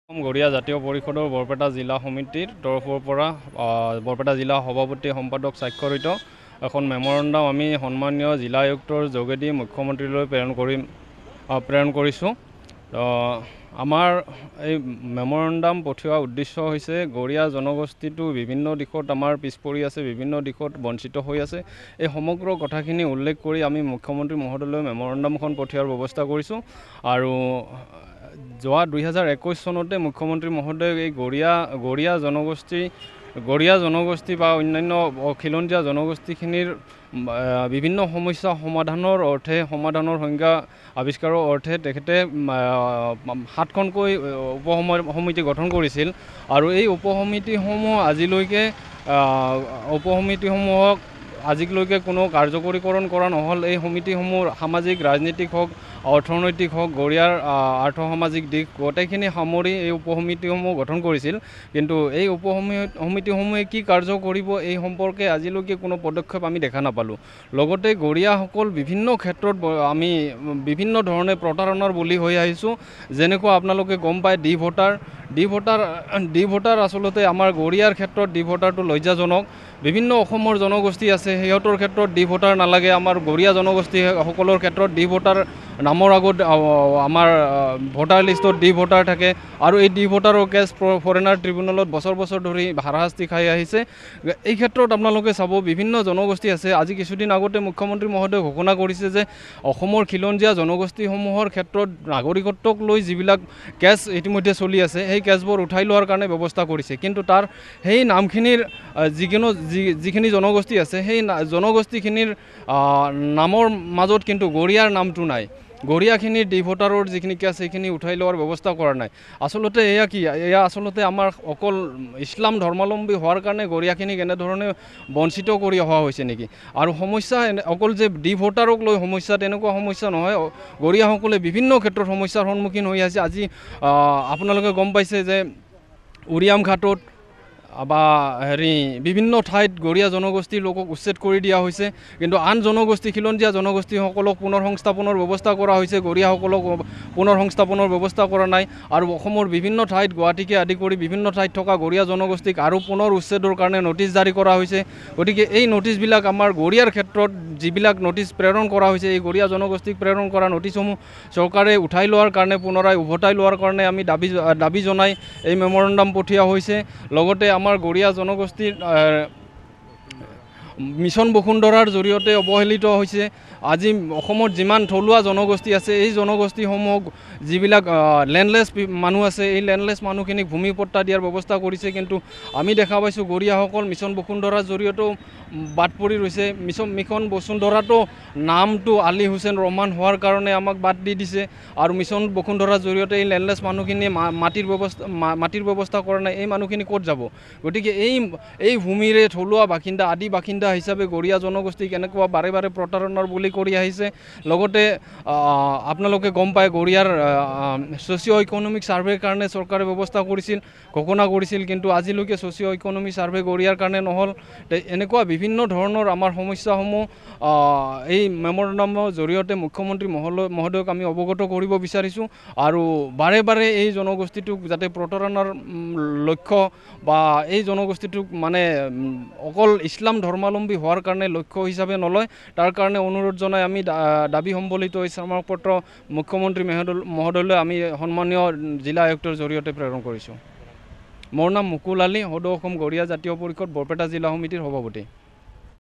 গড়িয়া জাতীয় পৰিষদৰ বৰপেটা জিলা সমিতিৰ তৰফৰ পৰা বৰপেটা জিলা সভাপতি সম্পাদক স্বাক্ষৰিত এখন মেমৰেণ্ডাম আমি সন্মানীয় জিলা আয়ুক্তৰ যোগেদি মুখ্যমন্ত্ৰীলৈ প্ৰেৰণ কৰিছোঁ। আমাৰ এই মেমৰেণ্ডাম পঠিওৱাৰ উদ্দেশ্য হৈছে গড়িয়া জনগোষ্ঠীটো বিভিন্ন দিশত আমাৰ পিছ পৰি আছে, বিভিন্ন দিশত বঞ্চিত হৈ আছে। এই সমগ্ৰ কথাখিনি উল্লেখ কৰি আমি মুখ্যমন্ত্ৰী মহোদয়লৈ মেমৰেণ্ডামখন পঠিওৱাৰ ব্যৱস্থা কৰিছোঁ। আৰু যোৱা 2021 চনতে মুখ্যমন্ত্ৰী মহোদয়ে এই গড়িয়া জনগোষ্ঠী বা অন্যান্য খিলঞ্জীয়া জনগোষ্ঠীখিনিৰ বিভিন্ন সমস্যা সমাধানৰ সংজ্ঞা আৱিষ্কাৰৰ অৰ্থে তেখেতে 7খনকৈ উপসমিতি গঠন কৰিছিল। আৰু এই উপসমিতিসমূহক কোনো কাৰ্যকৰীকৰণ কৰা নহ'ল। এই সমিতিসমূহ সামাজিক, ৰাজনীতিক হওক, অৰ্থনৈতিক হওক, গড়িয়াৰ আৰ্থ-সামাজিক দিশ গোটেইখিনি সামৰি এই উপসমিতিসমূহ গঠন কৰিছিল। কিন্তু এই উপসমিতিসমূহে কি কাৰ্য কৰিব এই সম্পৰ্কে আজিলৈকে কোনো পদক্ষেপ আমি দেখা নাপালোঁ। লগতে গড়িয়াসকল বিভিন্ন ক্ষেত্ৰত আমি বিভিন্ন ধৰণে প্ৰতাৰণাৰ বলি হৈ আহিছোঁ। যেনেকুৱা আপোনালোকে গম পায় ডি ভোটাৰ আচলতে আমাৰ গড়িয়াৰ ক্ষেত্ৰত ডি ভোটাৰটো লজ্জাজনক। বিভিন্ন অসমৰ জনগোষ্ঠী আছে, সিহঁতৰ ক্ষেত্ৰত ডি ভোটাৰ নালাগে। আমাৰ গড়িয়া জনগোষ্ঠীসকলৰ ক্ষেত্ৰত ডি ভোটাৰ নামৰ আগত আমাৰ ভোটাৰ লিষ্টত ডি ভোটাৰ থাকে। আৰু এই ডি ভোটাৰৰ কেছ ফৰেনাৰ ট্ৰিবিউনেলত বছৰ ধৰি হাৰাশাস্তি খাই আহিছে। এই ক্ষেত্ৰত আপোনালোকে চাব বিভিন্ন জনগোষ্ঠী আছে। আজি কিছুদিন আগতে মুখ্যমন্ত্ৰী মহোদয়ে ঘোষণা কৰিছে যে অসমৰ খিলঞ্জীয়া জনগোষ্ঠীসমূহৰ ক্ষেত্ৰত নাগৰিকত্বক লৈ যিবিলাক কেছ ইতিমধ্যে চলি আছে সেই কেছবোৰ উঠাই লোৱাৰ কাৰণে ব্যৱস্থা কৰিছে। কিন্তু তাৰ সেই নামখিনিৰ যিখিনি জনগোষ্ঠী আছে সেই জনগোষ্ঠীখিনিৰ নামৰ মাজত কিন্তু গড়িয়াৰ নামটো নাই। গড়িয়াখিনিৰ ডি ভোটাৰৰ যিখিনি কেছ সেইখিনি উঠাই লোৱাৰ ব্যৱস্থা কৰা নাই। আচলতে এয়া আচলতে আমাৰ অকল ইছলাম ধৰ্মাৱলম্বী হোৱাৰ কাৰণে গড়িয়াখিনিক এনেধৰণে বঞ্চিত কৰি অহা হৈছে নেকি? আৰু সমস্যা অকল যে ডি ভোটাৰক লৈ সমস্যা, তেনেকুৱা সমস্যা নহয়। গড়িয়াসকলে বিভিন্ন ক্ষেত্ৰত সমস্যাৰ সন্মুখীন হৈ আছে। আজি আপোনালোকে গম পাইছে যে উৰিয়াম ঘাটত বা বিভিন্ন ঠাইত গড়িয়া জনগোষ্ঠীৰ লোকক উচ্ছেদ কৰি দিয়া হৈছে। কিন্তু আন খিলঞ্জীয়া জনগোষ্ঠীসকলক পুনৰ সংস্থাপনৰ ব্যৱস্থা কৰা হৈছে, গড়িয়াসকলক পুনৰ সংস্থাপনৰ ব্যৱস্থা কৰা নাই। আৰু অসমৰ বিভিন্ন ঠাইত, গুৱাহাটীকে আদি কৰি বিভিন্ন ঠাইত থকা গড়িয়া জনগোষ্ঠীক আৰু পুনৰ উচ্ছেদৰ কাৰণে নটিচ জাৰি কৰা হৈছে। গতিকে এই নটিচবিলাক আমাৰ গড়িয়াৰ ক্ষেত্ৰত যিবিলাক নটিচ প্ৰেৰণ কৰা হৈছে, এই গড়িয়া জনগোষ্ঠীক প্ৰেৰণ কৰা নটিচসমূহ চৰকাৰে উঠাই লোৱাৰ কাৰণে, পুনৰাই উভতাই লোৱাৰ কাৰণে আমি দাবী জনাই এই মেমৰেণ্ডাম পঠিওৱা হৈছে। লগতে আমাৰ গড়িয়া জনগোষ্ঠীৰ মিছন বসুন্ধৰাৰ জৰিয়তে অৱহেলিত হৈছে। আজি অসমত যিমান থলুৱা জনগোষ্ঠী আছে এই জনগোষ্ঠীসমূহক যিবিলাক লেণ্ডলেছ মানুহ আছে এই লেণ্ডলেছ মানুহখিনিক ভূমি পট্টা দিয়াৰ ব্যৱস্থা কৰিছে। কিন্তু আমি দেখা পাইছোঁ গড়িয়াসকল মিছন বসুন্ধৰাৰ জৰিয়তেও বাদ পৰি ৰৈছে। মিছন বসুন্ধৰাটো নামটো আলী হুছেইন ৰহমান হোৱাৰ কাৰণে আমাক বাদ দি দিছে। আৰু মিছন বসুন্ধৰাৰ জৰিয়তে এই লেণ্ডলেছ মানুহখিনিয়ে মাটিৰ ব্যৱস্থা কৰা নাই। এই মানুহখিনি ক'ত যাব? গতিকে এই ভূমিৰে থলুৱা বাসিন্দা, আদি বাসিন্দা হিচাপে গড়িয়া জনগোষ্ঠীক এনেকুৱা বাৰে প্ৰতাৰণাৰ বলি কৰি আহিছে। লগতে আপোনালোকে গম পায় গড়িয়াৰ ছ'চিঅ' ইকনমিক ছাৰ্ভেৰ কাৰণে চৰকাৰে ব্যৱস্থা ঘোষণা কৰিছিল। কিন্তু আজিলৈকে ছ'চিঅ' ইকনমিক ছাৰ্ভে গড়িয়াৰ কাৰণে নহ'ল। এনেকুৱা বিভিন্ন ধৰণৰ আমাৰ সমস্যাসমূহ এই মেমৰেণ্ডামৰ জৰিয়তে মুখ্যমন্ত্ৰী মহোদয়ক আমি অৱগত কৰিব বিচাৰিছোঁ। আৰু বাৰে এই জনগোষ্ঠীটোক যাতে প্ৰতাৰণাৰ লক্ষ্য বা এই জনগোষ্ঠীটোক মানে অকল ইছলাম ধৰ্মাৱলম্বী হোৱাৰ কাৰণে লক্ষ্য হিচাপে নলয়, তাৰ কাৰণে অনুৰোধ জনাই আমি দাবী সম্বলিত এই স্মাৰকপত্ৰ মুখ্যমন্ত্ৰী মহোদয়লৈ আমি সন্মানীয় জিলা আয়ুক্তৰ জৰিয়তে প্ৰেৰণ কৰিছোঁ। মোৰ নাম মুকুল আলী, সদৌ অসম গড়িয়া জাতীয় পৰিষদ বৰপেটা জিলা সমিতিৰ সভাপতি।